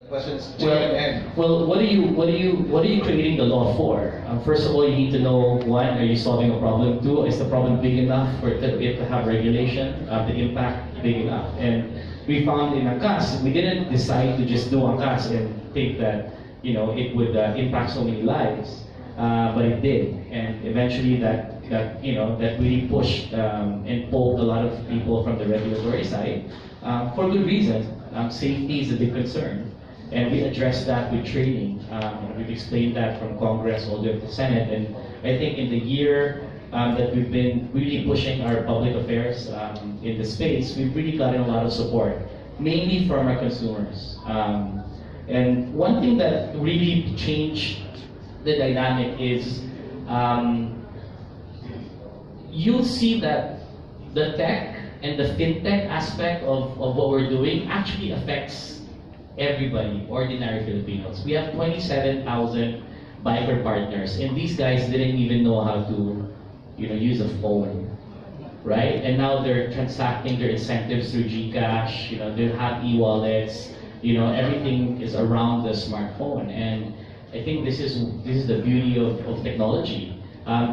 Questions? What are you creating the law for? First of all, you need to know, one, are you solving a problem? Two, is the problem big enough for it to have regulation? The impact big enough? And we found in ANCAS, we didn't decide to just do ANCAS and think that it would impact so many lives, but it did, and eventually that really pushed and pulled a lot of people from the regulatory side for good reason. Safety is a big concern. And we addressed that with training. We've explained that from Congress all the way to the Senate. And I think in the year that we've been really pushing our public affairs in the space, we've really gotten a lot of support, mainly from our consumers. And one thing that really changed the dynamic is you'll see that the tech and the fintech aspect of what we're doing actually affects everybody, ordinary Filipinos. We have 27,000 biker partners, and these guys didn't even know how to, use a phone, right? And now they're transacting their incentives through GCash. They have e-wallets. Everything is around the smartphone, and I think this is the beauty of technology.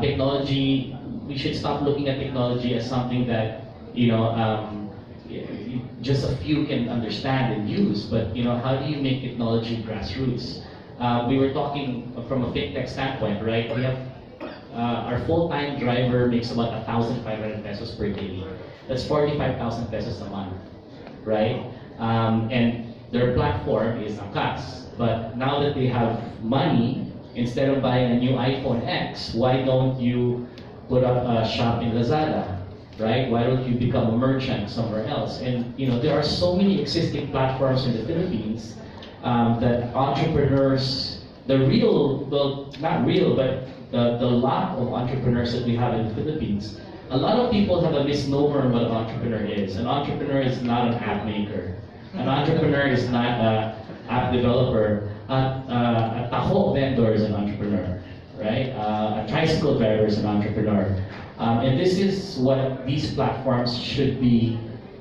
Technology, we should stop looking at technology as something that just a few can understand and use, but how do you make technology grassroots? We were talking from a fintech standpoint, right? We have our full-time driver makes about 1,500 pesos per day. That's 45,000 pesos a month, right? And their platform is ANCAS. But now that they have money, instead of buying a new iPhone X, why don't you put up a shop in Lazada? Right? Why don't you become a merchant somewhere else? And there are so many existing platforms in the Philippines that entrepreneurs, not real, but the lot of entrepreneurs that we have in the Philippines, a lot of people have a misnomer on what an entrepreneur is. An entrepreneur is not an app maker. An entrepreneur is not an app developer. A taho vendor is an entrepreneur, right? A tricycle driver is an entrepreneur. And this is what these platforms should be,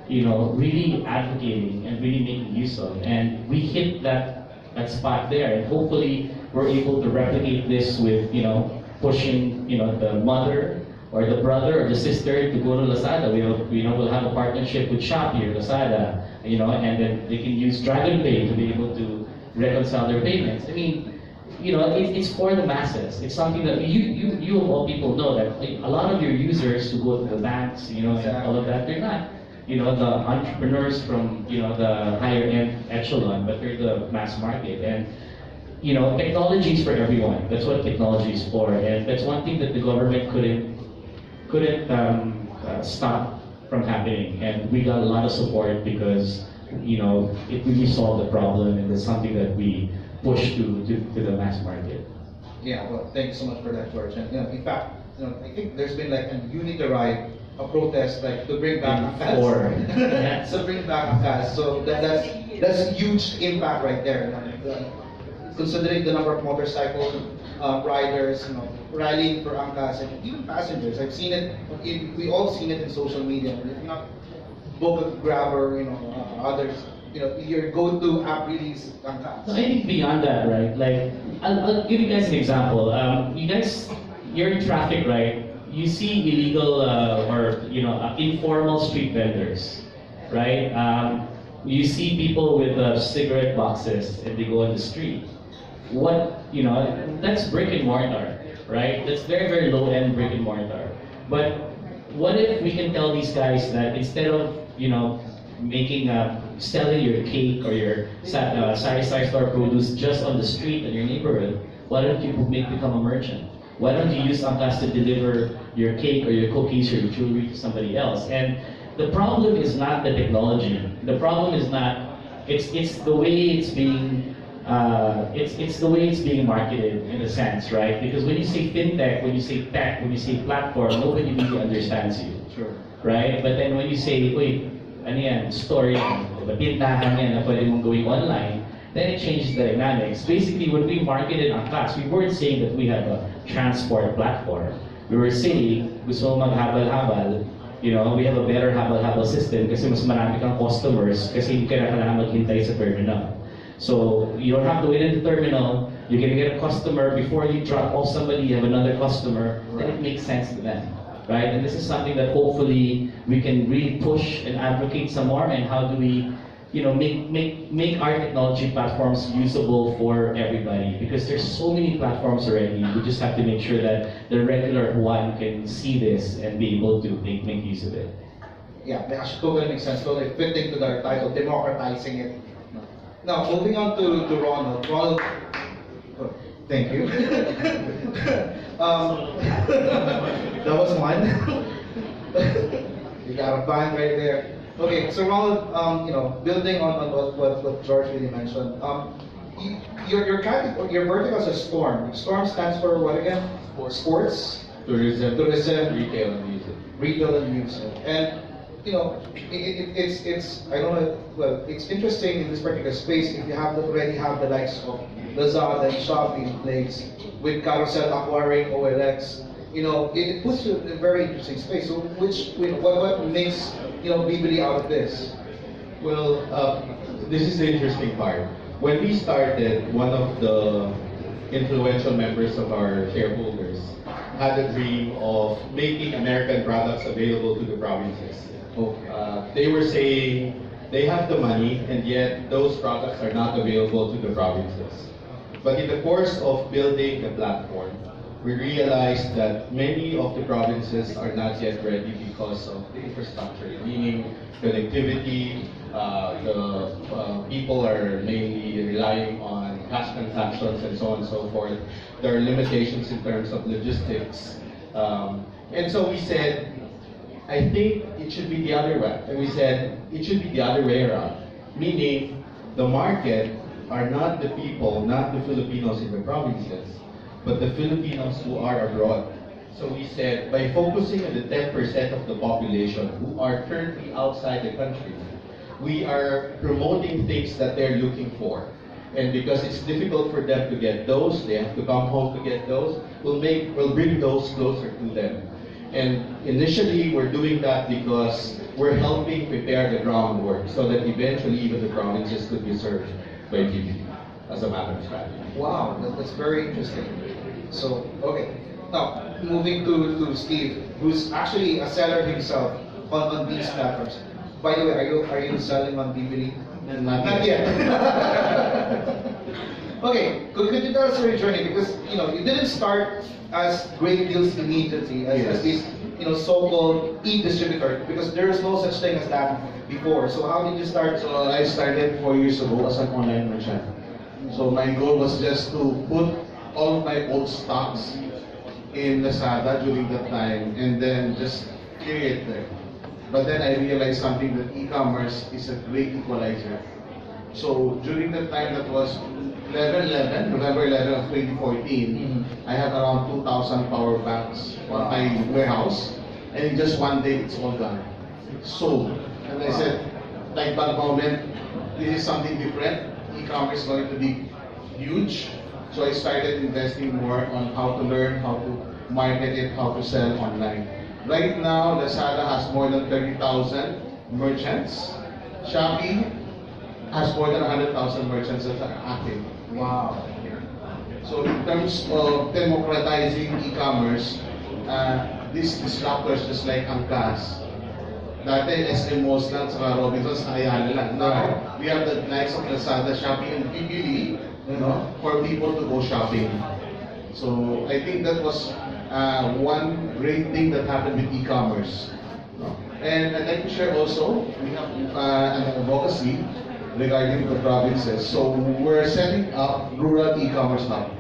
really advocating and really making use of. And we hit that spot there, and hopefully we're able to replicate this with, pushing, the mother or the brother or the sister to go to Lazada. We'll have a partnership with Shopee or Lazada, and then they can use DragonPay to be able to reconcile their payments. I mean, it's for the masses. It's something that you of all people know that a lot of your users who go to the banks, and all of that, they're not, the entrepreneurs from, the higher end echelon, but they're the mass market. And, technology is for everyone. That's what technology is for. And that's one thing that the government couldn't stop from happening. And we got a lot of support because, it really solved the problem, and it's something that we push to the mass market. Yeah, well, thank you so much for that, George. And in fact, I think there's been like a Unity-ride, a protest like to bring back ANCAS. So bring back ANCAS. So that's huge impact right there. Considering the number of motorcycle riders, rallying for ANCAS, and even passengers. I've seen it. We all seen it in social media. If not Book Grab or others. Your go-to app really is ANCAS. So I think beyond that, right? Like, I'll give you guys an example. You're in traffic, right? You see illegal or informal street vendors, right? You see people with cigarette boxes and they go on the street. That's brick and mortar, right? That's very, very low-end brick and mortar. But what if we can tell these guys that instead of selling your cake or your sari-sari store produce just on the street in your neighborhood, why don't you become a merchant? Why don't you use ANCAS to deliver your cake or your cookies or your jewelry to somebody else? And the problem is not the technology. The problem is not, it's the way it's being it's the way it's being marketed in a sense, right? Because when you say fintech, when you say tech, when you say platform, nobody really understands you. Sure. Right? But then when you say, wait, ano yan, store yan, diba? Tindahan yan na pwede mong gawing online, then it changes the dynamics. Basically, when we marketed ANCAS, we weren't saying that we have a transport platform. We were saying, gusto mo maghabal-habal, we have a better habal-habal system kasi mas marami kang customers kasi hindi ka na kailangan maghintay sa terminal. So you don't have to wait in the terminal. You're gonna get a customer before you drop off somebody. You have another customer, then it makes sense to them, right? And this is something that hopefully we can really push and advocate some more. And how do we, make our technology platforms usable for everybody? Because there's so many platforms already. We just have to make sure that the regular one can see this and be able to make use of it. Yeah, that actually totally makes sense. Totally fitting to their title, democratizing it. Now, moving on to Ronald. Ronald, oh, thank you. That was one. You got a find right there. Okay, so Ronald, building on what George really mentioned, your vertical is a Storm. Storm stands for what again? Sports, Tourism, retail, and music. retail and music. And it's I don't know. Well, it's interesting in this particular space if you already have the likes of Lazada and Shopee in place with Carousel acquiring OLX. It puts you in a very interesting space. So, what makes Bibili out of this? Well, this is the interesting part. When we started, one of the influential members of our shareholders had a dream of making American products available to the provinces. They were saying they have the money and yet those products are not available to the provinces. But in the course of building the platform, we realized that many of the provinces are not yet ready because of the infrastructure, meaning connectivity. The people are mainly relying on cash transactions and so on and so forth. There are limitations in terms of logistics. And so we said, I think it should be the other way. And we said, it should be the other way around. Meaning, the market are not the people, not the Filipinos in the provinces, but the Filipinos who are abroad. So we said, by focusing on the 10% of the population who are currently outside the country, we are promoting things that they're looking for. And because it's difficult for them to get those, they have to come home to get those, we'll bring those closer to them. And initially, we're doing that because we're helping prepare the groundwork so that eventually even the provinces could be served by TV as a matter of strategy. Wow, that's very interesting. So, okay. Now, moving to Steve, who's actually a seller himself on these platforms. By the way, are you selling on Bibili? Not yet. Okay, could you tell us your journey? Because you didn't start as great deals immediately as this so-called e-distributor, because there is no such thing as that before. So how did you start? So I started 4 years ago as an online merchant. So my goal was just to put all of my old stocks in Lazada during that time and then just clear it there. But then I realized something, that e-commerce is a great equalizer. So during that time, that was November 11 of 2014, I had around 2,000 power banks on my warehouse, and in just one day, it's all gone. Sold. And I said, like that moment, this is something different. E-commerce is going to be huge. So I started investing more on how to learn, how to market it, how to sell online. Right now, Lazada has more than 30,000 merchants. Shopee has more than 100,000 merchants that are active. Wow. So in terms of democratizing e-commerce, these disruptors just like Angkas, dati SMOs lang sa Robinsons, Ayala lang. Now, we have the likes of Lazada, Shopee, and Bibili, for people to go shopping. So I think that was one great thing that happened with e-commerce. And I'd like to share also, we have an advocacy regarding the provinces. So we're setting up rural e-commerce hub.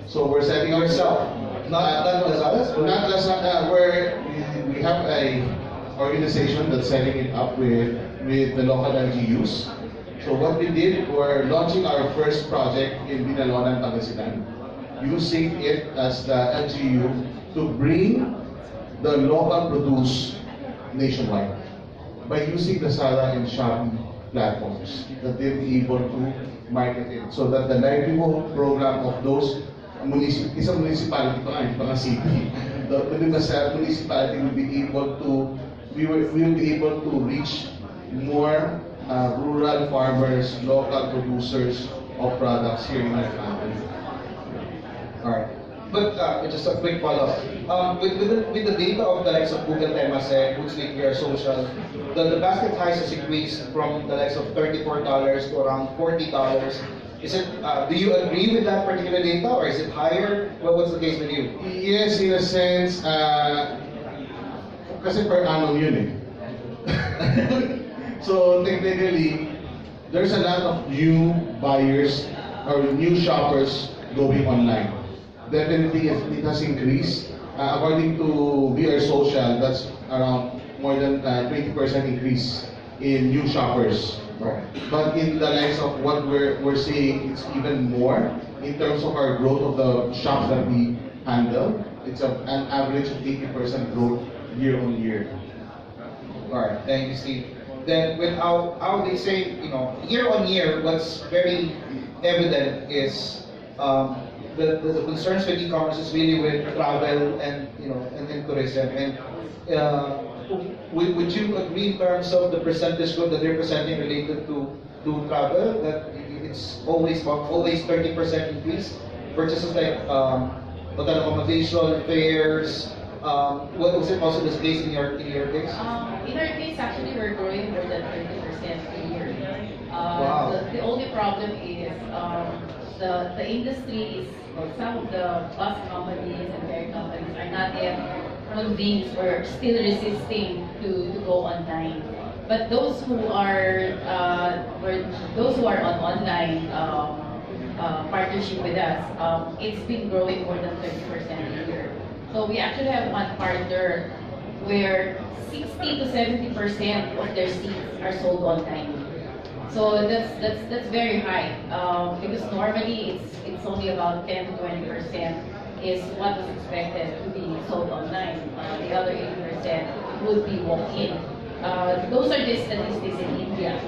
So we're setting up Yourself, not Lazada? Not Lazada, where we have a organization that's setting it up with the local LGUs. So what we did, we're launching our first project in Binalonan, Pangasinan, using it as the LGU to bring the local produce nationwide by using the Lazada and Shopee platforms that they'll be able to market it, so that the livelihood program of those municipality pa city, the municipality will be able to, we will be able to reach more rural farmers, local producers of products here in our country. Alright. But just a quick follow-up. With the data of the likes of Google Temasek, Hootsuite, VR Social, the basket size has increased from the likes of $34 to around $40. Is it? Do you agree with that particular data, or is it higher? What's the case with you? Yes, in a sense, kasi per annum yun eh. So technically, there's a lot of new buyers or new shoppers going online. Definitely, it has increased. According to VR Social, that's around more than 20% increase in new shoppers. But in the likes of what we're seeing, it's even more in terms of our growth of the shops that we handle. It's an average of 80% growth year on year. Alright, thank you, Steve. Then with how they say, year on year, what's very evident is the concerns with e-commerce is really with travel and and tourism. And would you agree in terms of the percentage growth that they're presenting related to travel, that it's always 30% increase versus like hotel accommodation, fares? What was it also the case in your case? In our case, actually, we're growing more than 30% a year. Wow. The only problem is the industry is, some of the bus companies and ferry companies are not yet convinced or still resisting to go online. But those who are on online partnership with us, it's been growing more than 30% a year. So we actually have one partner where 60 to 70% of their seats are sold online. So that's very high, because normally it's only about 10 to 20% is what was expected to be sold online. The other 80% would be walk-in. Those are the statistics in India.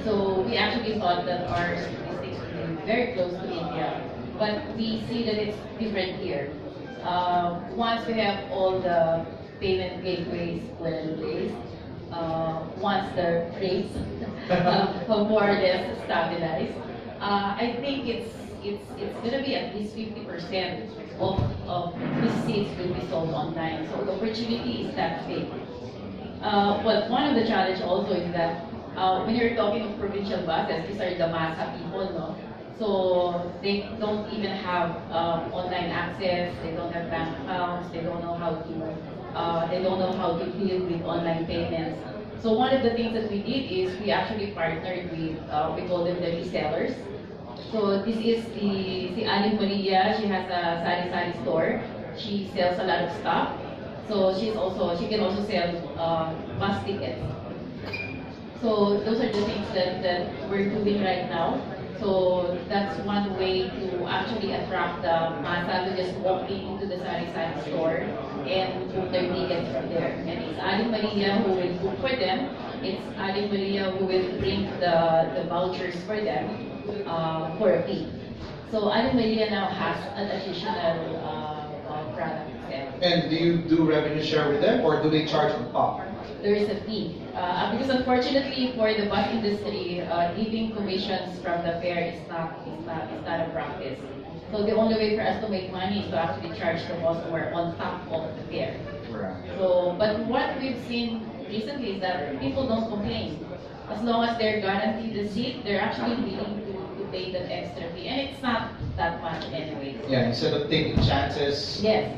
So we actually thought that our statistics would be very close to India, but we see that it's different here. Once we have all the payment gateways well in place, once the rates more or less stabilize, I think it's going to be at least 50% of these seats will be sold online. So the opportunity is that big. But one of the challenge also is that when you're talking of provincial buses, these are the masa people, no? So they don't even have online access. They don't have bank accounts. They don't know how to deal with online payments. So one of the things that we did is we actually partnered with we call them the resellers. So this is the Aling Maria. She has a sari store. She sells a lot of stuff. So she can also sell bus tickets. So those are the things that we're doing right now. So that's one way to actually attract the masa to just walk into the sari store and book their tickets from there. And it's Aling Maria who will book for them. It's Aling Maria who will print the vouchers for them for a fee. So Aling Maria now has an additional product. And do you do revenue share with them, or do they charge on top? There is a fee. Because unfortunately for the bus industry, giving commissions from the fare is not a practice. So the only way for us to make money is to actually charge the customer on top of the fare. So, but what we've seen recently is that people don't complain. As long as they're guaranteed the seat, they're actually willing to pay that extra fee, and it's not that much anyway. Yeah, instead of taking chances. Yes.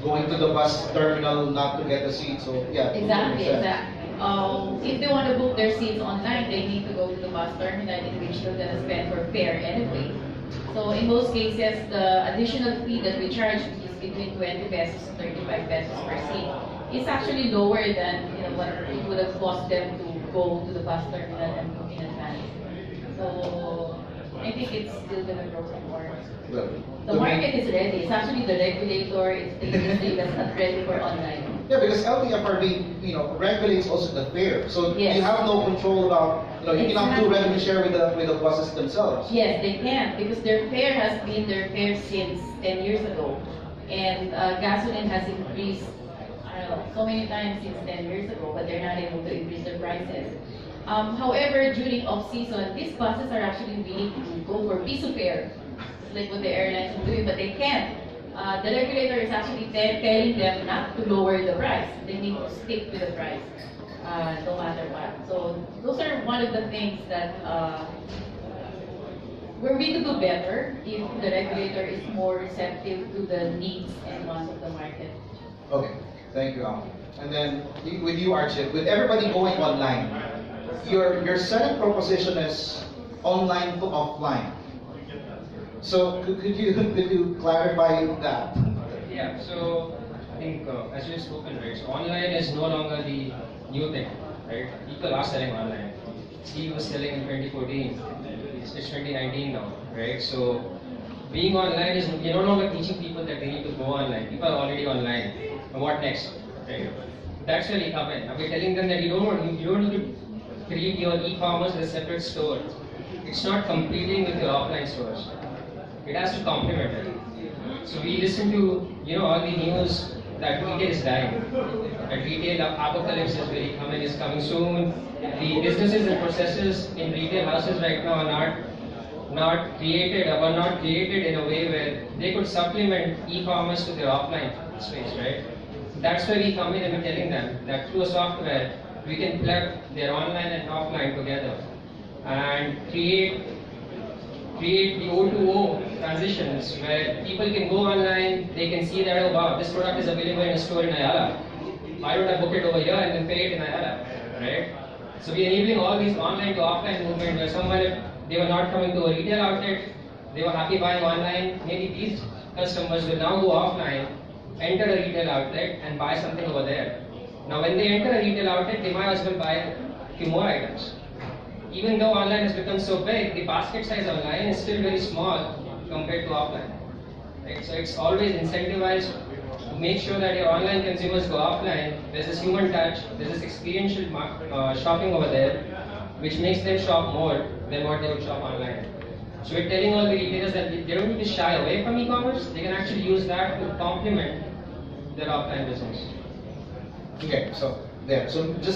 Going to the bus terminal not to get a seat. So yeah. Exactly. If they want to book their seats online, they need to go to the bus terminal, in which they're going to spend for fare anyway. So in most cases, the additional fee that we charge, which is between 20 pesos and 35 pesos per seat, is actually lower than what it would have cost them to go to the bus terminal and book in advance. So I think it's still going to grow some more. The market is ready. It's actually the regulator, it's the industry that's not ready for online. Yeah, because LTFRB, regulates also the fare. So Yes. you have no control about, you cannot do revenue share with the buses themselves. Yes, they can, because their fare has been their fare since 10 years ago. And gasoline has increased, I don't know, so many times since 10 years ago, but they're not able to increase their prices. However, during off-season, these buses are actually willing to go for piso fare, like what the airlines are doing, but they can't. The regulator is actually telling them not to lower the price. They need to stick to the price, no matter what. So those are one of the things that where we could do better if the regulator is more receptive to the needs and wants of the market. Okay, thank you, Al. And then with you, Archie, with everybody going online, your selling proposition is online to offline. So could you clarify that? Yeah, so I think as you've spoken, right, so online is no longer the new thing, right? People are selling online. Steve was selling in 2014, it's 2019 now, right? So being online is, you're no longer teaching people that they need to go online. People are already online. And what next, right? That's where we come in. Now we're telling them that you don't need to create your e-commerce as a separate store. It's not competing with your offline stores. It has to complement it. So we listen to, all the news that retail is dying. That retail apocalypse is coming soon. The businesses and processes in retail houses right now are not created in a way where they could supplement e-commerce to their offline space, right? That's where we come in and we're telling them that through a software we can plug their online and offline together and create the O2O transitions where people can go online, they can see that, oh wow, this product is available in a store in Ayala. Why don't I book it over here and then pay it in Ayala, right? So we're enabling all these online to offline movement where someone, if they were not coming to a retail outlet, they were happy buying online, maybe these customers will now go offline, enter a retail outlet and buy something over there. Now when they enter a retail outlet, they might as well buy a few more items. Even though online has become so big, the basket size online is still very small compared to offline. Right? So it's always incentivized to make sure that your online consumers go offline. There's this human touch, there's this experiential shopping over there, which makes them shop more than what they would shop online. So we're telling all the retailers that they don't need to shy away from e-commerce, they can actually use that to complement their offline business. Okay, so there. So just